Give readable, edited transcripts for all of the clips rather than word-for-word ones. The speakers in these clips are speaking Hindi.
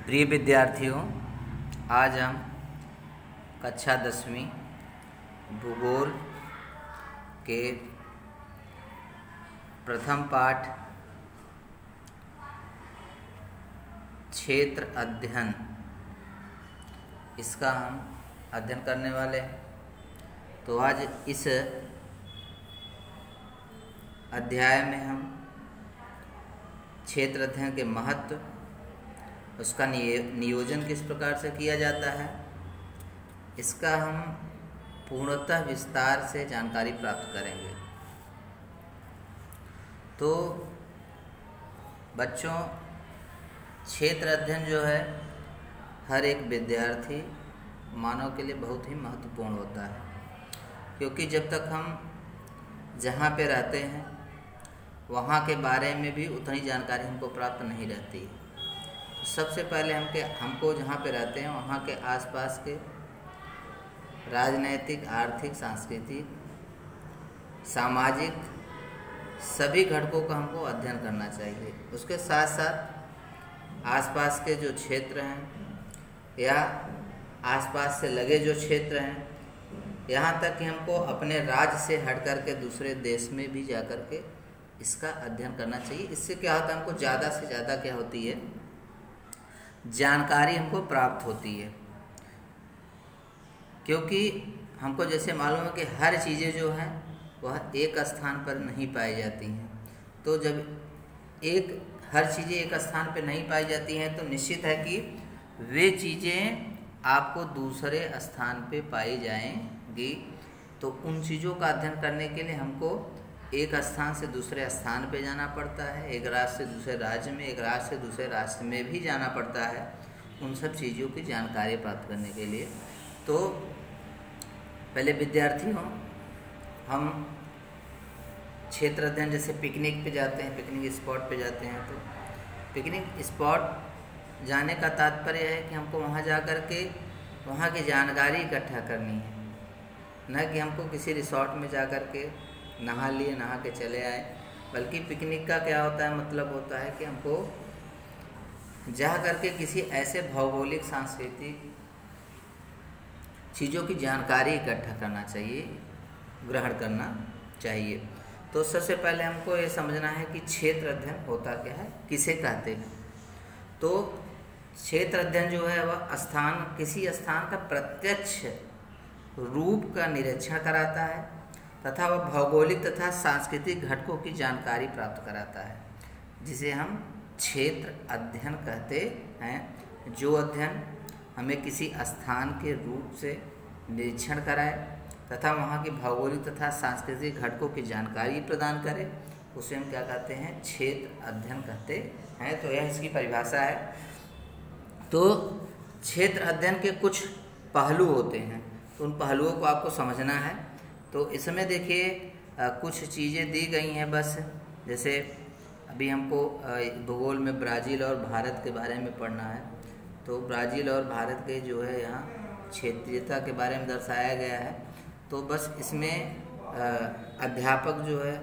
प्रिय विद्यार्थियों, आज हम कक्षा 10वीं भूगोल के प्रथम पाठ क्षेत्र अध्ययन इसका हम अध्ययन करने वाले हैं। तो आज इस अध्याय में हम क्षेत्र अध्ययन के महत्व, उसका नियोजन किस प्रकार से किया जाता है, इसका हम पूर्णतः विस्तार से जानकारी प्राप्त करेंगे। तो बच्चों, क्षेत्र अध्ययन जो है हर एक विद्यार्थी मानव के लिए बहुत ही महत्वपूर्ण होता है, क्योंकि जब तक हम जहाँ पे रहते हैं वहाँ के बारे में भी उतनी जानकारी हमको प्राप्त नहीं रहती है। सबसे पहले हमको जहाँ पे रहते हैं वहाँ के आसपास के राजनैतिक, आर्थिक, सांस्कृतिक, सामाजिक सभी घटकों का हमको अध्ययन करना चाहिए। उसके साथ साथ आसपास के जो क्षेत्र हैं या आसपास से लगे जो क्षेत्र हैं, यहाँ तक कि हमको अपने राज्य से हट कर के दूसरे देश में भी जा कर के इसका अध्ययन करना चाहिए। इससे क्या होता है, हमको ज़्यादा से ज़्यादा क्या होती है, जानकारी हमको प्राप्त होती है। क्योंकि हमको जैसे मालूम है कि हर चीज़ें जो हैं वह एक स्थान पर नहीं पाई जाती हैं। तो जब हर चीज़ें एक स्थान पर नहीं पाई जाती हैं तो निश्चित है कि वे चीज़ें आपको दूसरे स्थान पे पाई जाएंगी। तो उन चीज़ों का अध्ययन करने के लिए हमको एक स्थान से दूसरे स्थान पे जाना पड़ता है, एक राज्य से दूसरे राज्य में, एक राज्य से दूसरे राज्य में भी जाना पड़ता है उन सब चीज़ों की जानकारी प्राप्त करने के लिए। तो पहले विद्यार्थियों, हम क्षेत्र अध्ययन जैसे पिकनिक पे जाते हैं, पिकनिक स्पॉट पे जाते हैं, तो पिकनिक स्पॉट जाने का तात्पर्य है कि हमको वहाँ जा कर के वहाँ की जानकारी इकट्ठा करनी है, न कि हमको किसी रिसोर्ट में जा कर के नहा लिए, नहा के चले आए। बल्कि पिकनिक का क्या होता है, मतलब होता है कि हमको जा कर के किसी ऐसे भौगोलिक, सांस्कृतिक चीज़ों की जानकारी इकट्ठा करना चाहिए, ग्रहण करना चाहिए। तो सबसे पहले हमको ये समझना है कि क्षेत्र अध्ययन होता क्या है, किसे कहते हैं। तो क्षेत्र अध्ययन जो है वह किसी स्थान का प्रत्यक्ष रूप का निरीक्षण कराता है तथा वह भौगोलिक तथा सांस्कृतिक घटकों की जानकारी प्राप्त कराता है, जिसे हम क्षेत्र अध्ययन कहते हैं। जो अध्ययन हमें किसी स्थान के रूप से निरीक्षण कराए तथा वहाँ की भौगोलिक तथा सांस्कृतिक घटकों की जानकारी प्रदान करे, उसे हम क्या कहते हैं, क्षेत्र अध्ययन कहते हैं। तो यह इसकी परिभाषा है। तो क्षेत्र अध्ययन के कुछ पहलू होते हैं, तो उन पहलुओं को आपको समझना है। तो इसमें देखिए कुछ चीज़ें दी गई हैं। बस जैसे अभी हमको भूगोल में ब्राज़ील और भारत के बारे में पढ़ना है, तो ब्राज़ील और भारत के जो है यहाँ क्षेत्रीयता के बारे में दर्शाया गया है। तो बस इसमें अध्यापक जो है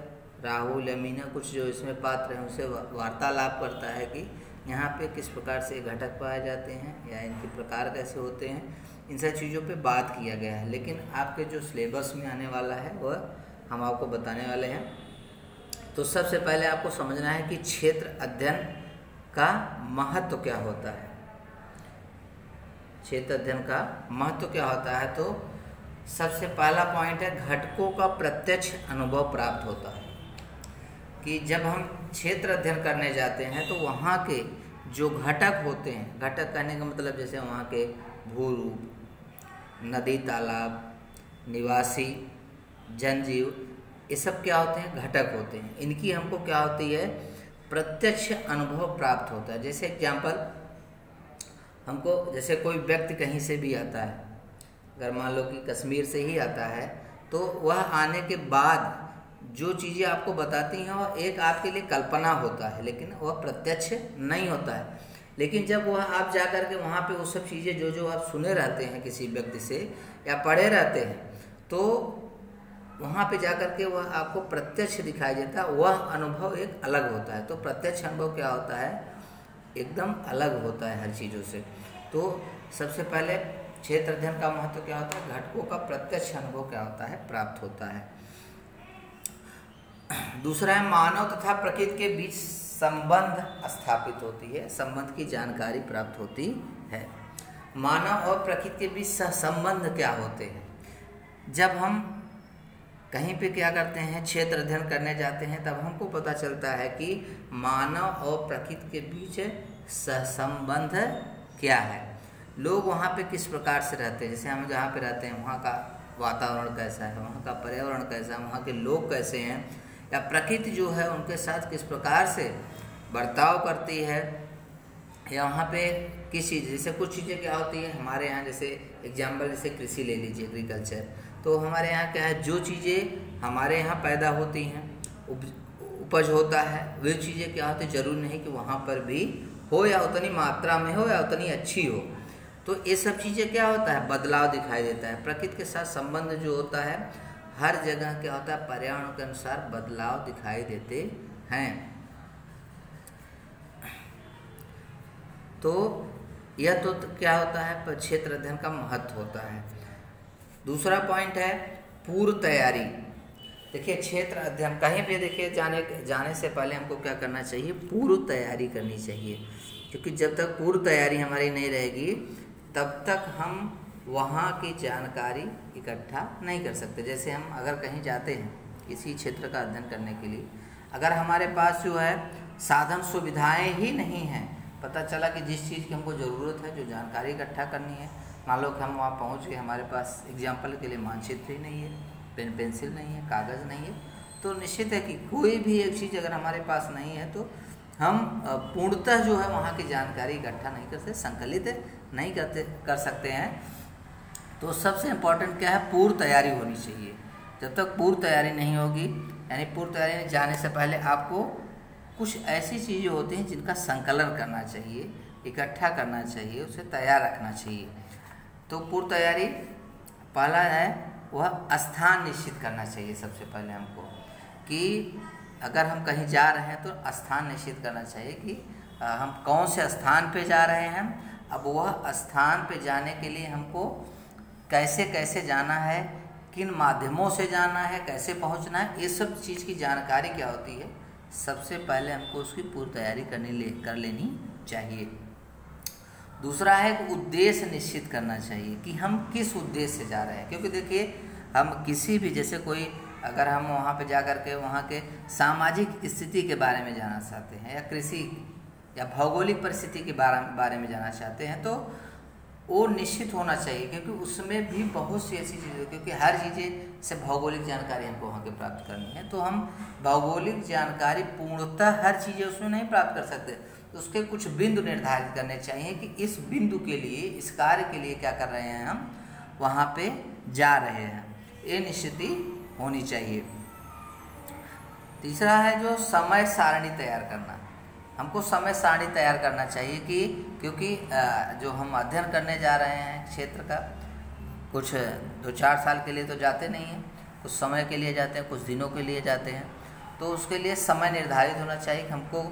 राहुल या मीना, कुछ जो इसमें पात्र हैं, उनसे वार्तालाप करता है कि यहाँ पे किस प्रकार से घटक पाए जाते हैं या इनके प्रकार कैसे होते हैं, इन सब चीज़ों पे बात किया गया है। लेकिन आपके जो सिलेबस में आने वाला है वह हम आपको बताने वाले हैं। तो सबसे पहले आपको समझना है कि क्षेत्र अध्ययन का महत्व क्या होता है। क्षेत्र अध्ययन का महत्व क्या होता है, तो सबसे पहला पॉइंट है, घटकों का प्रत्यक्ष अनुभव प्राप्त होता है। कि जब हम क्षेत्र अध्ययन करने जाते हैं तो वहाँ के जो घटक होते हैं, घटक कहने का मतलब जैसे वहाँ के भूरूप, नदी, तालाब, निवासी, जनजीव, ये सब क्या होते हैं, घटक होते हैं। इनकी हमको क्या होती है, प्रत्यक्ष अनुभव प्राप्त होता है। जैसे एग्जाम्पल, हमको जैसे कोई व्यक्ति कहीं से भी आता है, अगर मान लो कि कश्मीर से ही आता है, तो वह आने के बाद जो चीज़ें आपको बताती हैं वह एक आपके लिए कल्पना होता है, लेकिन वह प्रत्यक्ष नहीं होता है। लेकिन जब वह आप जा कर के वहाँ पे वो सब चीज़ें जो आप सुने रहते हैं किसी व्यक्ति से या पढ़े रहते हैं, तो वहाँ पे जा कर के वह आपको प्रत्यक्ष दिखाई देता है। वह अनुभव एक अलग होता है। तो प्रत्यक्ष अनुभव क्या होता है, एकदम अलग होता है हर चीज़ों से। तो सबसे पहले क्षेत्र अध्ययन का महत्व क्या होता है, घटकों का प्रत्यक्ष अनुभव क्या होता है, प्राप्त होता है। दूसरा है मानव तथा प्रकृति के बीच संबंध स्थापित होती है, संबंध की जानकारी प्राप्त होती है। मानव और प्रकृति के बीच संबंध क्या होते हैं, जब हम कहीं पे क्या करते हैं, क्षेत्र अध्ययन करने जाते हैं, तब हमको पता चलता है कि मानव और प्रकृति के बीच संबंध क्या है। लोग वहाँ पे किस प्रकार से रहते हैं, जैसे हम जहाँ पे रहते हैं वहाँ का वातावरण कैसा है, वहाँ का पर्यावरण कैसा है, वहाँ के लोग कैसे हैं, या प्रकृति जो है उनके साथ किस प्रकार से बर्ताव करती है, या वहाँ पे किस चीज़, जैसे कुछ चीज़ें क्या होती है हमारे यहाँ, जैसे एग्जाम्पल जैसे कृषि ले लीजिए, एग्रीकल्चर। तो हमारे यहाँ क्या है, जो चीज़ें हमारे यहाँ पैदा होती हैं, उपज होता है, वे चीज़ें क्या होती है, ज़रूरी नहीं कि वहाँ पर भी हो, या उतनी मात्रा में हो, या उतनी अच्छी हो। तो ये सब चीज़ें क्या होता है, बदलाव दिखाई देता है। प्रकृति के साथ संबंध जो होता है, हर जगह क्या होता है, पर्यावरण के अनुसार बदलाव दिखाई देते हैं। तो यह तो क्या होता है, क्षेत्र अध्ययन का महत्व होता है। दूसरा पॉइंट है पूर्व तैयारी। देखिए क्षेत्र अध्ययन कहीं भी देखिए जाने से पहले हमको क्या करना चाहिए, पूर्व तैयारी करनी चाहिए, क्योंकि जब तक पूर्व तैयारी हमारी नहीं रहेगी तब तक हम वहाँ की जानकारी इकट्ठा नहीं कर सकते। जैसे हम अगर कहीं जाते हैं किसी क्षेत्र का अध्ययन करने के लिए, अगर हमारे पास जो है साधन सुविधाएं ही नहीं हैं, पता चला कि जिस चीज़ की हमको ज़रूरत है, जो जानकारी इकट्ठा करनी है, मान लो कि हम वहाँ पहुँच गए, हमारे पास एग्जाम्पल के लिए मानचित्र ही नहीं है, पेन पेंसिल नहीं है, कागज़ नहीं है, तो निश्चित है कि कोई भी एक चीज़ अगर हमारे पास नहीं है तो हम पूर्णतः जो है वहाँ की जानकारी इकट्ठा नहीं कर सकते, संकलित नहीं कर सकते हैं। तो सबसे इम्पोर्टेंट क्या है, पूर्व तैयारी होनी चाहिए। जब तक पूर्व तैयारी नहीं होगी, यानी पूर्व तैयारी में जाने से पहले आपको कुछ ऐसी चीज़ें होती हैं जिनका संकलन करना चाहिए, इकट्ठा करना चाहिए, उसे तैयार रखना चाहिए। तो पूर्व तैयारी पहला है वह स्थान निश्चित करना चाहिए। सबसे पहले हमको कि अगर हम कहीं जा रहे हैं तो स्थान निश्चित करना चाहिए कि हम कौन से स्थान पे जा रहे हैं। अब वह स्थान पे जाने के लिए हमको कैसे कैसे जाना है, किन माध्यमों से जाना है, कैसे पहुंचना है, ये सब चीज़ की जानकारी क्या होती है, सबसे पहले हमको उसकी पूर्व तैयारी कर लेनी चाहिए। दूसरा है कि उद्देश्य निश्चित करना चाहिए कि हम किस उद्देश्य से जा रहे हैं। क्योंकि देखिए हम किसी भी, जैसे कोई अगर हम वहाँ पे जा कर के वहाँ के सामाजिक स्थिति के बारे में जानना चाहते हैं, या कृषि या भौगोलिक परिस्थिति के बारे में जानना चाहते हैं, तो वो निश्चित होना चाहिए, क्योंकि उसमें भी बहुत सी ऐसी चीज़ें, क्योंकि हर चीज़ें से भौगोलिक जानकारी हमको वहाँ के प्राप्त करनी है, तो हम भौगोलिक जानकारी पूर्णतः हर चीज़ें उसमें नहीं प्राप्त कर सकते। तो उसके कुछ बिंदु निर्धारित करने चाहिए कि इस बिंदु के लिए, इस कार्य के लिए क्या कर रहे हैं, हम वहाँ पे जा रहे हैं, ये निश्चित होनी चाहिए। तीसरा है जो समय सारणी तैयार करना। हमको समय सारणी तैयार करना चाहिए कि क्योंकि जो हम अध्ययन करने जा रहे हैं क्षेत्र का, कुछ 2-4 साल के लिए तो जाते नहीं हैं, कुछ समय के लिए जाते हैं, कुछ दिनों के लिए जाते हैं। तो उसके लिए समय निर्धारित होना चाहिए कि हमको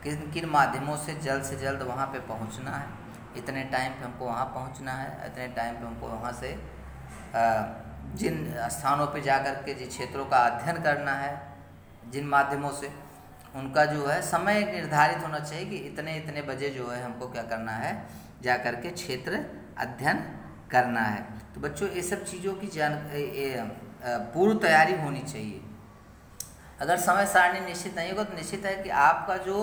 किन किन माध्यमों से जल्द वहाँ पे पहुँचना है, इतने टाइम पे हमको वहाँ पहुँचना है, इतने टाइम पे हमको वहाँ से जिन स्थानों पे जा कर के जिन क्षेत्रों का अध्ययन करना है, जिन माध्यमों से, उनका जो है समय निर्धारित होना चाहिए कि इतने बजे जो है हमको क्या करना है, जा कर के क्षेत्र अध्ययन करना है। तो बच्चों ये सब चीज़ों की पूर्व तैयारी होनी चाहिए। अगर समय सारणी निश्चित नहीं होगा तो निश्चित है कि आपका जो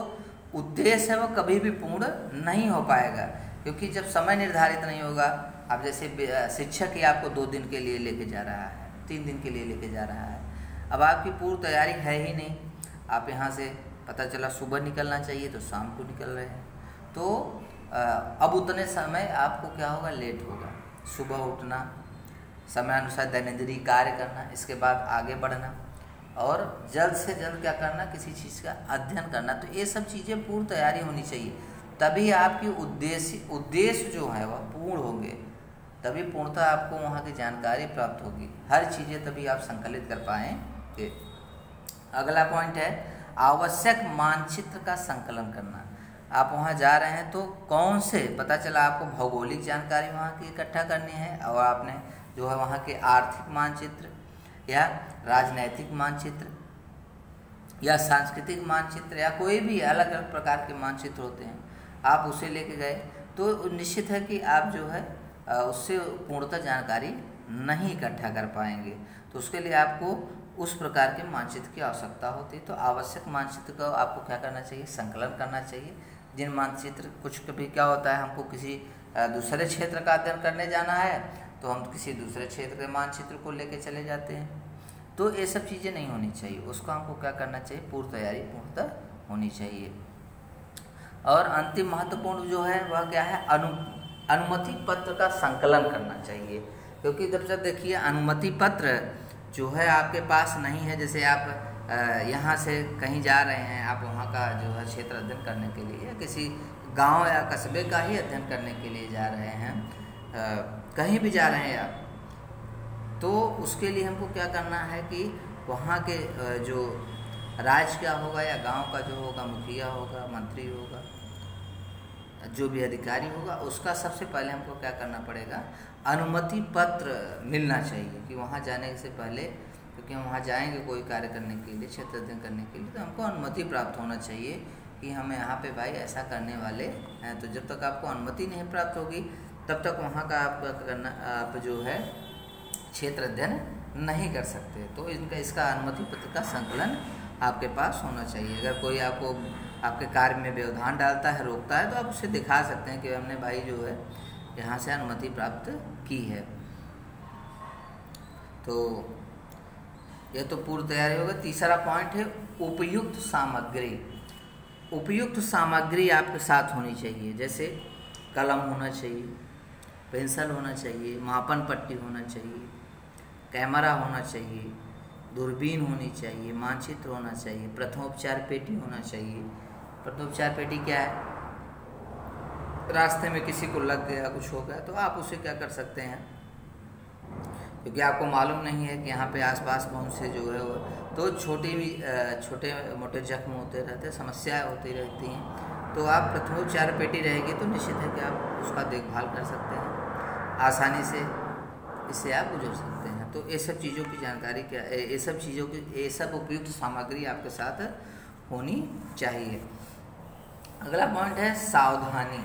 उद्देश्य है वो कभी भी पूर्ण नहीं हो पाएगा, क्योंकि जब समय निर्धारित नहीं होगा, अब जैसे शिक्षक ही आपको 2 दिन के लिए लेके जा रहा है, 3 दिन के लिए लेके जा रहा है, अब आपकी पूर्व तैयारी है ही नहीं, आप यहाँ से पता चला सुबह निकलना चाहिए तो शाम को निकल रहे हैं, तो अब उतने समय आपको क्या होगा, लेट होगा। सुबह उठना, समय अनुसार दैनंदिन कार्य करना, इसके बाद आगे बढ़ना और जल्द से जल्द क्या करना, किसी चीज़ का अध्ययन करना। तो ये सब चीज़ें पूर्व तैयारी होनी चाहिए, तभी आपकी उद्देश्य जो है वह पूर्ण होंगे, तभी पूर्णतः आपको वहाँ की जानकारी प्राप्त होगी, हर चीज़ें तभी आप संकलित कर पाएंगे। अगला पॉइंट है आवश्यक मानचित्र का संकलन करना। आप वहाँ जा रहे हैं तो कौन से, पता चला आपको भौगोलिक जानकारी वहाँ की इकट्ठा करनी है और आपने जो है वहाँ के आर्थिक मानचित्र या राजनैतिक मानचित्र या सांस्कृतिक मानचित्र या कोई भी अलग अलग प्रकार के मानचित्र होते हैं, आप उसे लेके गए तो निश्चित है कि आप जो है उससे पूर्णतः जानकारी नहीं इकट्ठा कर पाएंगे। तो उसके लिए आपको उस प्रकार के मानचित्र की आवश्यकता होती है। तो आवश्यक मानचित्र का आपको क्या करना चाहिए, संकलन करना चाहिए। जिन मानचित्र, कुछ कभी क्या होता है, हमको किसी दूसरे क्षेत्र का अध्ययन करने जाना है तो हम किसी दूसरे क्षेत्र के मानचित्र को लेके चले जाते हैं, तो ये सब चीज़ें नहीं होनी चाहिए। उसको हमको क्या करना चाहिए, पूर्व तैयारी पूर्णतः होनी चाहिए। और अंतिम महत्वपूर्ण जो है वह क्या है, अनुमति पत्र का संकलन करना चाहिए। क्योंकि जब तक देखिए अनुमति पत्र जो है आपके पास नहीं है, जैसे आप यहाँ से कहीं जा रहे हैं, आप वहाँ का जो है क्षेत्र अध्ययन करने के लिए या किसी गांव या कस्बे का ही अध्ययन करने के लिए जा रहे हैं, कहीं भी जा रहे हैं आप, तो उसके लिए हमको क्या करना है कि वहाँ के जो राज्य क्या होगा या गांव का जो होगा, मुखिया होगा, मंत्री होगा, जो भी अधिकारी होगा, उसका सबसे पहले हमको क्या करना पड़ेगा, अनुमति पत्र मिलना चाहिए। कि वहाँ जाने से पहले, क्योंकि हम वहाँ जाएंगे कोई कार्य करने के लिए, क्षेत्र अध्ययन करने के लिए, तो हमको अनुमति प्राप्त होना चाहिए कि हम यहाँ पे भाई ऐसा करने वाले हैं। तो जब तक आपको अनुमति नहीं प्राप्त होगी तब तक वहाँ का आप जो है क्षेत्र अध्ययन नहीं कर सकते। तो इसका अनुमति पत्र का संकलन आपके पास होना चाहिए। अगर कोई आपको आपके कार्य में व्यवधान डालता है, रोकता है, तो आप उसे दिखा सकते हैं कि हमने भाई जो है यहाँ से अनुमति प्राप्त की है। तो यह तो पूर्व तैयारी होगा। तीसरा पॉइंट है उपयुक्त सामग्री। उपयुक्त सामग्री आपके साथ होनी चाहिए, जैसे कलम होना चाहिए, पेंसिल होना चाहिए, मापन पट्टी होना चाहिए, कैमरा होना चाहिए, दूरबीन होनी चाहिए, मानचित्र होना चाहिए, प्रथमोपचार पेटी होना चाहिए। प्रथमोपचार पेटी क्या है, रास्ते में किसी को लग गया, कुछ हो गया, तो आप उसे क्या कर सकते हैं, क्योंकि आपको मालूम नहीं है कि यहाँ पे आसपास कौन से जो है वो, तो छोटे मोटे जख्म होते रहते हैं, समस्याएं होती रहती हैं। तो आप प्रथमोपचार पेटी रहेगी तो निश्चित है कि आप उसका देखभाल कर सकते हैं, आसानी से इससे आप गुजर सकते हैं। तो ये सब चीज़ों की जानकारी क्या, ये सब उपयुक्त सामग्री आपके साथ होनी चाहिए। अगला पॉइंट है सावधानी।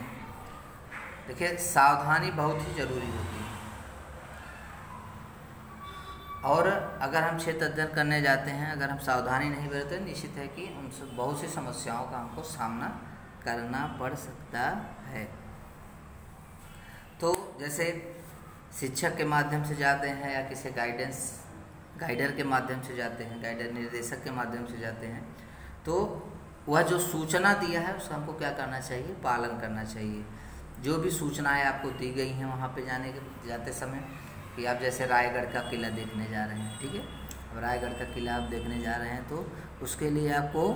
देखिए, सावधानी बहुत ही जरूरी होती है, और अगर हम क्षेत्र अध्ययन करने जाते हैं, अगर हम सावधानी नहीं बरतें, निश्चित है कि उनसे बहुत सी समस्याओं का हमको सामना करना पड़ सकता है। तो जैसे शिक्षक के माध्यम से जाते हैं या किसी गाइडर के माध्यम से जाते हैं, गाइडर निर्देशक के माध्यम से जाते हैं, तो वह जो सूचना दिया है उसका हमको क्या करना चाहिए, पालन करना चाहिए। जो भी सूचनाएं आपको दी गई हैं वहाँ पे जाते समय, कि आप जैसे रायगढ़ का किला देखने जा रहे हैं, ठीक है, अब रायगढ़ का किला आप देखने जा रहे हैं, तो उसके लिए आपको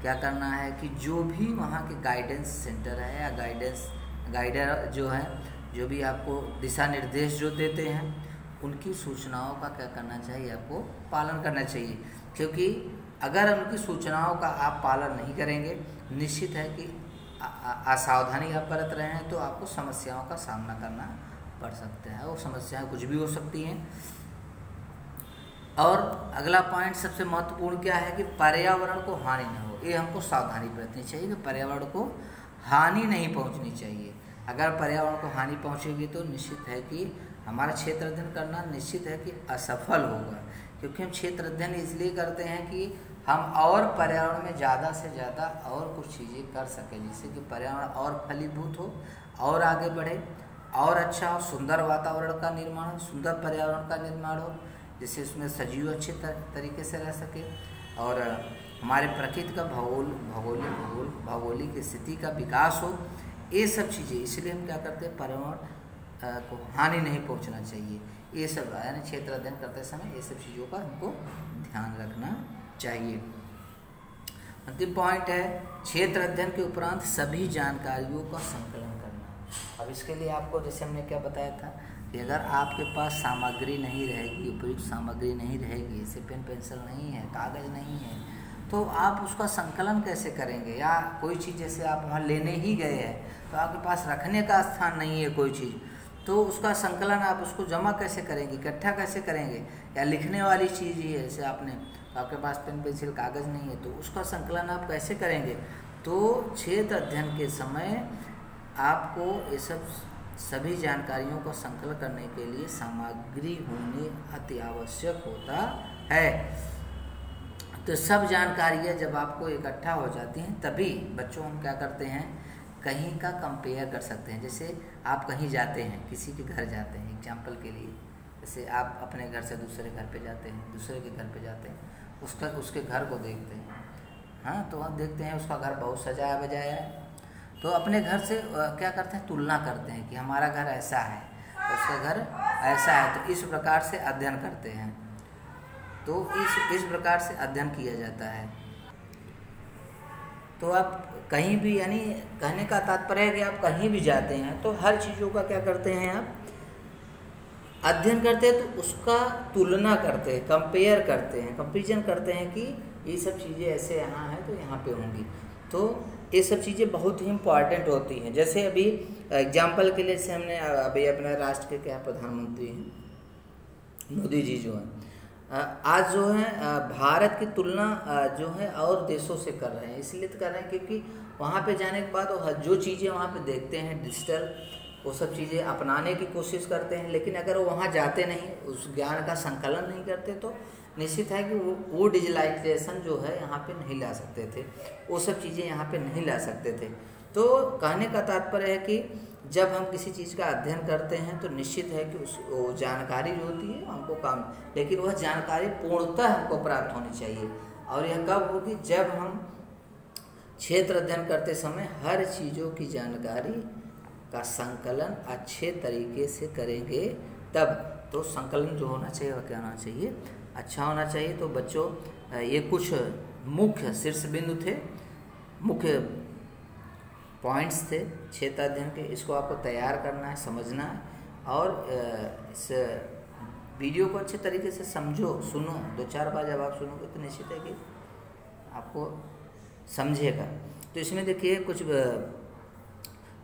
क्या करना है कि जो भी वहाँ के गाइडेंस सेंटर है या गाइडर जो है, जो भी आपको दिशा निर्देश जो देते हैं, उनकी सूचनाओं का क्या करना चाहिए, आपको पालन करना चाहिए। क्योंकि अगर उनकी सूचनाओं का आप पालन नहीं करेंगे, निश्चित है कि असावधानी आप बरत रहे हैं तो आपको समस्याओं का सामना करना पड़ सकता है। वो समस्याएं कुछ भी हो सकती हैं। और अगला पॉइंट सबसे महत्वपूर्ण क्या है कि पर्यावरण को हानि न हो, ये हमको सावधानी बरतनी चाहिए कि पर्यावरण को हानि नहीं पहुंचनी चाहिए। अगर पर्यावरण को हानि पहुंचेगी तो निश्चित है कि हमारा क्षेत्र अध्ययन करना निश्चित है कि असफल होगा। क्योंकि हम क्षेत्र अध्ययन इसलिए करते हैं कि हम और पर्यावरण में ज़्यादा से ज़्यादा और कुछ चीज़ें कर सकें, जिससे कि पर्यावरण और फलीभूत हो, और आगे बढ़े, और अच्छा और सुंदर वातावरण का निर्माण हो, सुंदर पर्यावरण का निर्माण हो, जिससे उसमें सजीव अच्छे तरीके से रह सके, और हमारे प्रकृति का भौगोलिक स्थिति का विकास हो। ये सब चीज़ें, इसलिए हम क्या करते हैं, पर्यावरण को हानि नहीं पहुंचना चाहिए। ये सब यानी क्षेत्र अध्ययन करते समय ये सब चीज़ों का हमको ध्यान रखना चाहिए। अंतिम पॉइंट है क्षेत्र अध्ययन के उपरांत सभी जानकारियों का संकलन करना। अब इसके लिए आपको, जैसे हमने क्या बताया था कि अगर आपके पास सामग्री नहीं रहेगी, उपयुक्त सामग्री नहीं रहेगी, जैसे पेन पेंसिल नहीं है, कागज़ नहीं है, तो आप उसका संकलन कैसे करेंगे? या कोई चीज़ जैसे आप वहाँ लेने ही गए हैं तो आपके पास रखने का स्थान नहीं है कोई चीज़, तो उसका संकलन आप उसको जमा कैसे करेंगे, इकट्ठा कैसे करेंगे? या लिखने वाली चीज़ ही है, जैसे आपने, तो आपके पास पेन पेंसिल कागज़ नहीं है, तो उसका संकलन आप कैसे करेंगे? तो क्षेत्र अध्ययन के समय आपको ये सभी जानकारियों का संकलन करने के लिए सामग्री होनी अति आवश्यक होता है। तो सब जानकारियाँ जब आपको इकट्ठा हो जाती हैं तभी बच्चों हम क्या करते हैं, कहीं का कंपेयर कर सकते हैं। जैसे आप कहीं जाते हैं, किसी के घर जाते हैं, एग्जाम्पल के लिए, जैसे आप अपने घर से दूसरे घर पे जाते हैं, दूसरे के घर पे जाते हैं, उसके घर को देखते हैं, हाँ, तो हम देखते हैं उसका घर बहुत सजाया बजाया है, तो अपने घर से क्या करते हैं, तुलना करते हैं कि हमारा घर ऐसा है, उसका घर ऐसा है, तो इस प्रकार से अध्ययन करते हैं। तो इस प्रकार से अध्ययन किया जाता है। तो आप कहीं भी, यानी कहने का तात्पर्य है कि आप कहीं भी जाते हैं तो हर चीज़ों का क्या करते हैं, आप अध्ययन करते हैं, तो उसका तुलना करते हैं, कंपेयर करते हैं, कंपेरिजन करते हैं कि ये सब चीज़ें ऐसे यहाँ हैं तो यहाँ पे होंगी। तो ये सब चीज़ें बहुत ही इम्पॉर्टेंट होती हैं। जैसे अभी एग्जाम्पल के लिए, जैसे हमने अभी अपने राष्ट्र के क्या प्रधानमंत्री हैं, मोदी जी जो हैं, आज जो है भारत की तुलना जो है और देशों से कर रहे हैं। इसलिए तो कर रहे हैं क्योंकि वहाँ पे जाने के बाद जो चीज़ें वहाँ पे देखते हैं डिजिटल, वो सब चीज़ें अपनाने की कोशिश करते हैं, लेकिन अगर वो वहाँ जाते नहीं, उस ज्ञान का संकलन नहीं करते, तो निश्चित है कि वो डिजिटलाइजेशन जो है यहाँ पे नहीं ला सकते थे, वो सब चीज़ें यहाँ पे नहीं ला सकते थे। तो कहने का तात्पर्य है कि जब हम किसी चीज़ का अध्ययन करते हैं तो निश्चित है कि वो जानकारी जो होती है हमको काम, लेकिन वह जानकारी पूर्णतः हमको प्राप्त होनी चाहिए। और यह कब होगी, जब हम क्षेत्र अध्ययन करते समय हर चीज़ों की जानकारी का संकलन अच्छे तरीके से करेंगे तब। तो संकलन जो होना चाहिए वह क्या होना चाहिए, अच्छा होना चाहिए। तो बच्चों, ये कुछ मुख्य शीर्ष बिंदु थे, मुख्य पॉइंट्स थे क्षेत्र अध्ययन के। इसको आपको तैयार करना है, समझना है, और इस वीडियो को अच्छे तरीके से समझो, सुनो। 2-4 बार जब आप सुनोगे तो निश्चित है कि आपको समझेगा। तो इसमें देखिए कुछ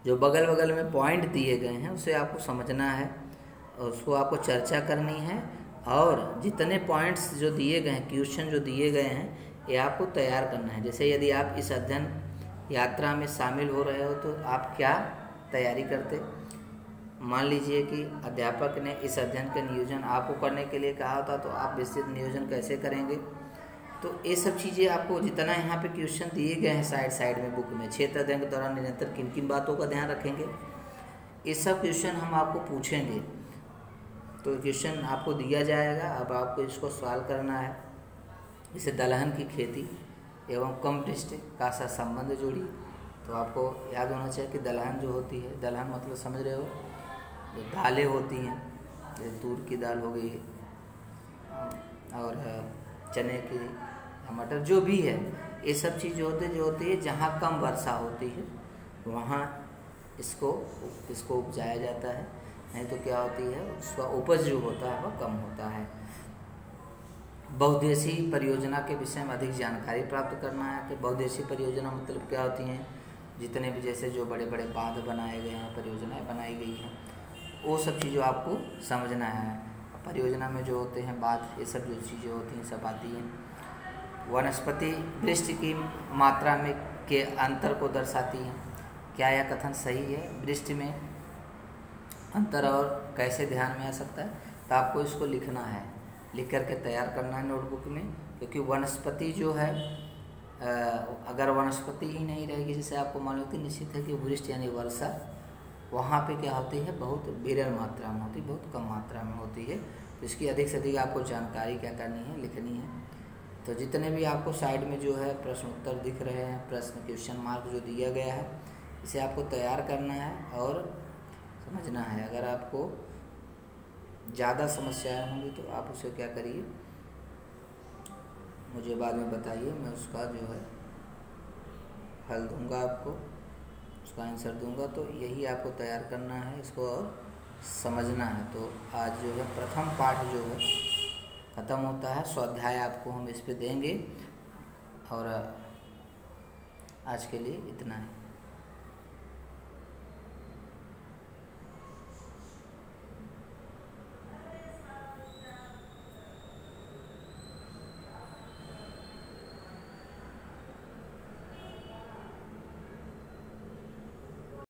जो बगल बगल में पॉइंट दिए गए हैं उसे आपको समझना है और उसको आपको चर्चा करनी है, और जितने पॉइंट्स जो दिए गए हैं, क्वेश्चन जो दिए गए हैं, ये आपको तैयार करना है। जैसे यदि आप इस अध्ययन यात्रा में शामिल हो रहे हो तो आप क्या तैयारी करते। मान लीजिए कि अध्यापक ने इस अध्ययन का नियोजन आपको करने के लिए कहा होता, तो आप विस्तृत नियोजन कैसे करेंगे। तो ये सब चीज़ें आपको, जितना यहाँ पे क्वेश्चन दिए गए हैं साइड में बुक में, क्षेत्र अध्ययन के दौरान निरंतर किन किन बातों का ध्यान रखेंगे, ये सब क्वेश्चन हम आपको पूछेंगे। तो क्वेश्चन आपको दिया जाएगा, अब आपको इसको सॉल्व करना है। जैसे दलहन की खेती एवं कम डिस्ट्रिक्ट का सा संबंध जोड़िए। तो आपको याद होना चाहिए कि दलहन जो होती है, दलहन मतलब समझ रहे हो, जो दालें होती हैं, जैसे तूर की दाल हो गई है, और चने की, मटर, जो भी है, ये सब चीज़ जो होती है जहाँ कम वर्षा होती है वहाँ इसको उपजाया जाता है। नहीं तो क्या होती है, उसका उपज जो होता है वह कम होता है। बहुउद्देशीय परियोजना के विषय में अधिक जानकारी प्राप्त करना है कि बहुउद्देशीय परियोजना मतलब क्या होती हैं। जितने भी जैसे जो बड़े बड़े बांध बनाए गए हैं, परियोजनाएं बनाई गई हैं, वो सब चीज़ों आपको समझना है। परियोजना में जो होते हैं बांध, ये सब जो चीज़ें होती हैं सब आती हैं। वनस्पति वृष्टि की मात्रा में के अंतर को दर्शाती हैं। क्या यह कथन सही है, वृष्टि में अंतर और कैसे ध्यान में आ सकता है। तो आपको इसको लिखना है, लिख करके तैयार करना है नोटबुक में। क्योंकि वनस्पति जो है, अगर वनस्पति ही नहीं रहेगी, जैसे आपको मालूम होती, निश्चित है कि वृष्टि यानी वर्षा वहाँ पे क्या होती है, बहुत विरल मात्रा में होती है, बहुत कम मात्रा में होती है। तो इसकी अधिक से अधिक आपको जानकारी क्या करनी है, लिखनी है। तो जितने भी आपको साइड में जो है प्रश्न उत्तर दिख रहे हैं, प्रश्न क्वेश्चन मार्क जो दिया गया है, इसे आपको तैयार करना है और समझना है। अगर आपको ज़्यादा समस्याएं होंगी तो आप उसे क्या करिए, मुझे बाद में बताइए, मैं उसका जो है हल दूंगा, आपको उसका आंसर दूंगा। तो यही आपको तैयार करना है, इसको और समझना है। तो आज जो है प्रथम पाठ जो है ख़त्म होता है। स्वाध्याय आपको हम इस पे देंगे। और आज के लिए इतना है।